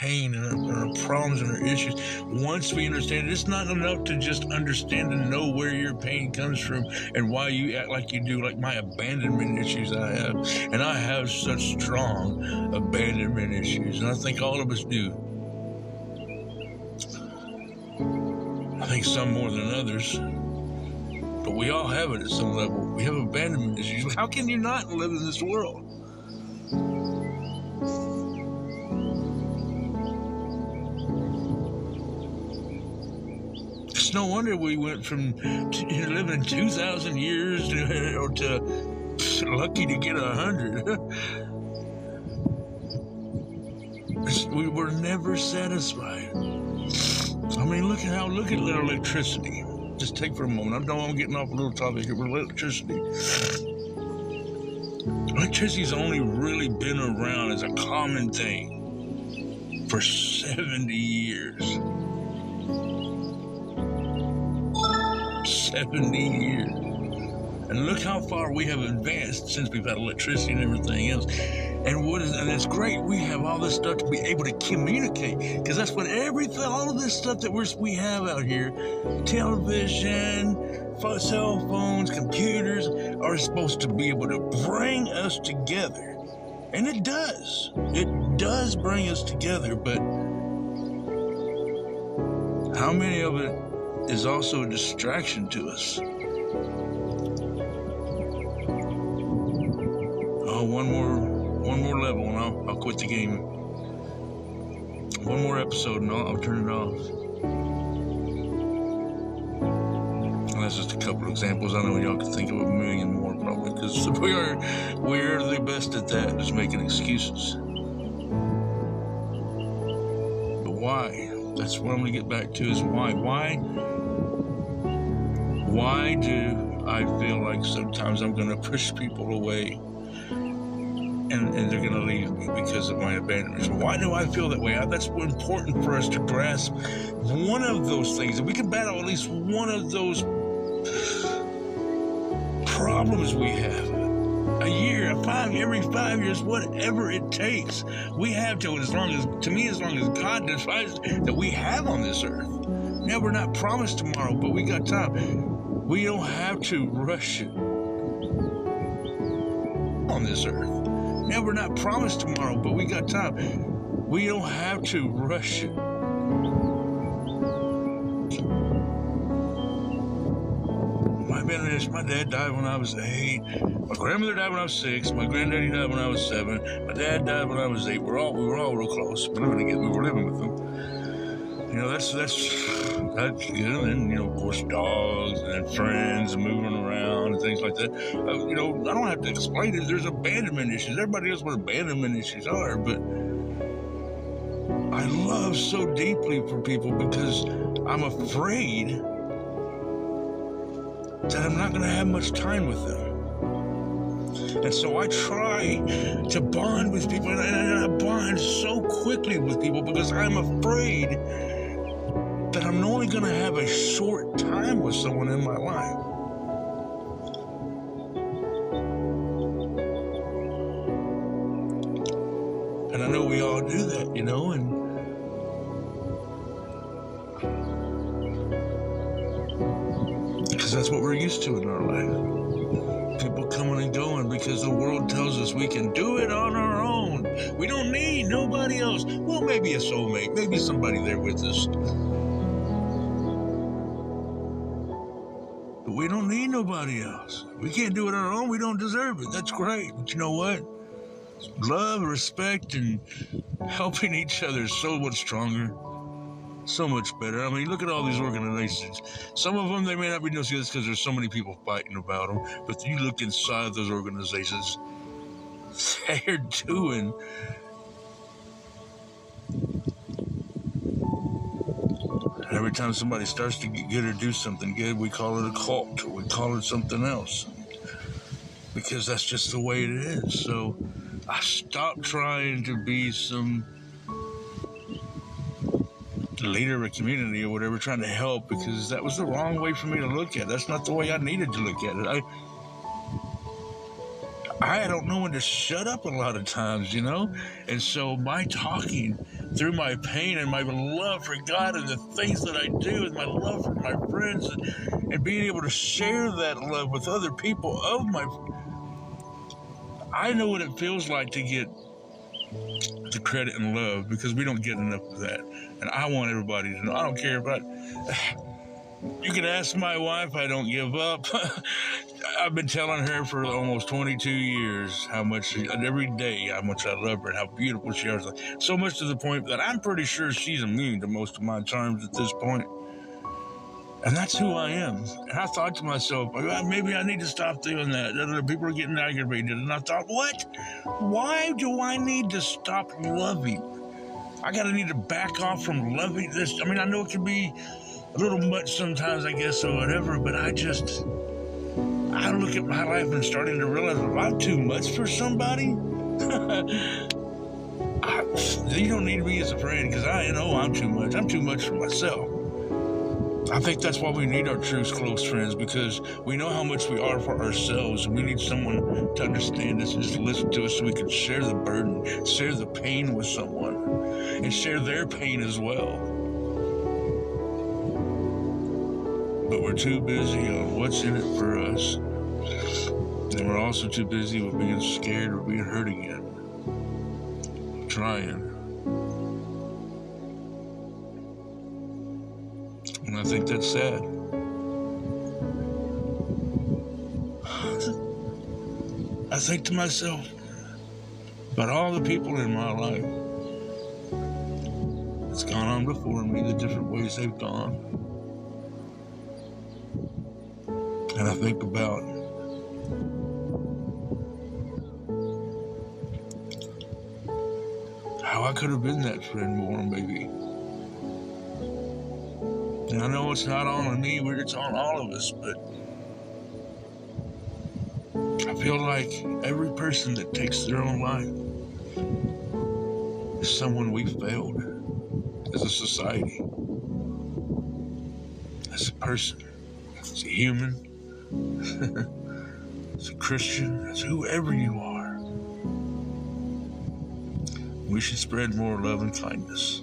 pain and our problems and our issues. Once we understand it, it's not enough to just understand and know where your pain comes from and why you act like you do, like my abandonment issues I have. And I have such strong abandonment issues, and I think all of us do. I think some more than others, but we all have it at some level. We have abandonment issues. How can you not live in this world? It's no wonder we went from living 2,000 years to lucky to get 100. We were never satisfied. I mean, look at electricity. Just take for a moment. I know I'm getting off a little topic here, but electricity. Electricity's only really been around as a common thing for 70 years. 70 years. And look how far we have advanced since we've had electricity and everything else. And it's great. We have all this stuff to be able to communicate, because that's what all of this stuff that we have out here, television, cell phones, computers, are supposed to be able to bring us together. And it does. It does bring us together, but how many of it is also a distraction to us? Oh, one more level and I'll quit the game. One more episode and I'll turn it off. And that's just a couple of examples. I know y'all can think of a million more probably, because we're the best at that, just making excuses. But why? That's what I'm going to get back to, is why. Why do I feel like sometimes I'm going to push people away and they're going to leave me because of my abandonment? Why do I feel that way? That's important for us to grasp one of those things. If we can battle at least one of those problems we have, every 5 years, whatever it takes, we have to, as long as God decides that we have on this earth. Now, we're not promised tomorrow, but we got time. We don't have to rush it on this earth. Now, we're not promised tomorrow, but we got time. We don't have to rush it. My dad died when I was 8. My grandmother died when I was 6. My granddaddy died when I was 7. My dad died when I was 8. We were all real close. We were living with them. You know, that's good. And, you know, of course, dogs and friends and moving around and things like that. You know, I don't have to explain it. There's abandonment issues. Everybody knows what abandonment issues are, but I love so deeply for people because I'm afraid that I'm not going to have much time with them. And so I try to bond with people, and I bond so quickly with people because I'm afraid that I'm only going to have a short time with someone in my life. And I know we all do that, you know, and because that's what we're used to in our life. People coming and going because the world tells us we can do it on our own. We don't need nobody else. Well, maybe a soulmate, maybe somebody there with us. But we don't need nobody else. We can't do it on our own. We don't deserve it. That's great. But you know what? Love, respect, and helping each other is so much stronger. So much better. I mean, look at all these organizations. Some of them, they may not be no good because there's so many people fighting about them. But you look inside those organizations, they're doing. Every time somebody starts to get good or do something good, we call it a cult or we call it something else. Because that's just the way it is. So I stopped trying to be some leader of a community or whatever, trying to help, because that was the wrong way for me to look at it. That's not the way I needed to look at it. I don't know when to shut up a lot of times, you know? And so my talking through my pain and my love for God and the things that I do and my love for my friends and being able to share that love with other people I know what it feels like to get the credit and love, because we don't get enough of that. And I want everybody to know. I don't care about. You can ask my wife. I don't give up. I've been telling her for almost 22 years every day, how much I love her and how beautiful she is. So much to the point that I'm pretty sure she's immune to most of my charms at this point. And that's who I am. And I thought to myself, maybe I need to stop doing that. Other people are getting aggravated. And I thought, what? Why do I need to stop loving? I need to back off from loving this. I mean, I know it can be a little much sometimes, I guess, or whatever, but I look at my life and starting to realize if I'm too much for somebody, you don't need me as a friend, because I know I'm too much. I'm too much for myself. I think that's why we need our true close friends, because we know how much we are for ourselves, and we need someone to understand us and just listen to us so we can share the burden, share the pain with someone, and share their pain as well. But we're too busy on what's in it for us, and we're also too busy with being scared or being hurt again. Trying. And I think that's sad. I think to myself about all the people in my life that's gone on before me, the different ways they've gone. And I think about how I could have been that friend more, maybe. And I know it's not all on me, it's on all of us, but I feel like every person that takes their own life is someone we failed as a society, as a person, as a human, as a Christian, as whoever you are. We should spread more love and kindness.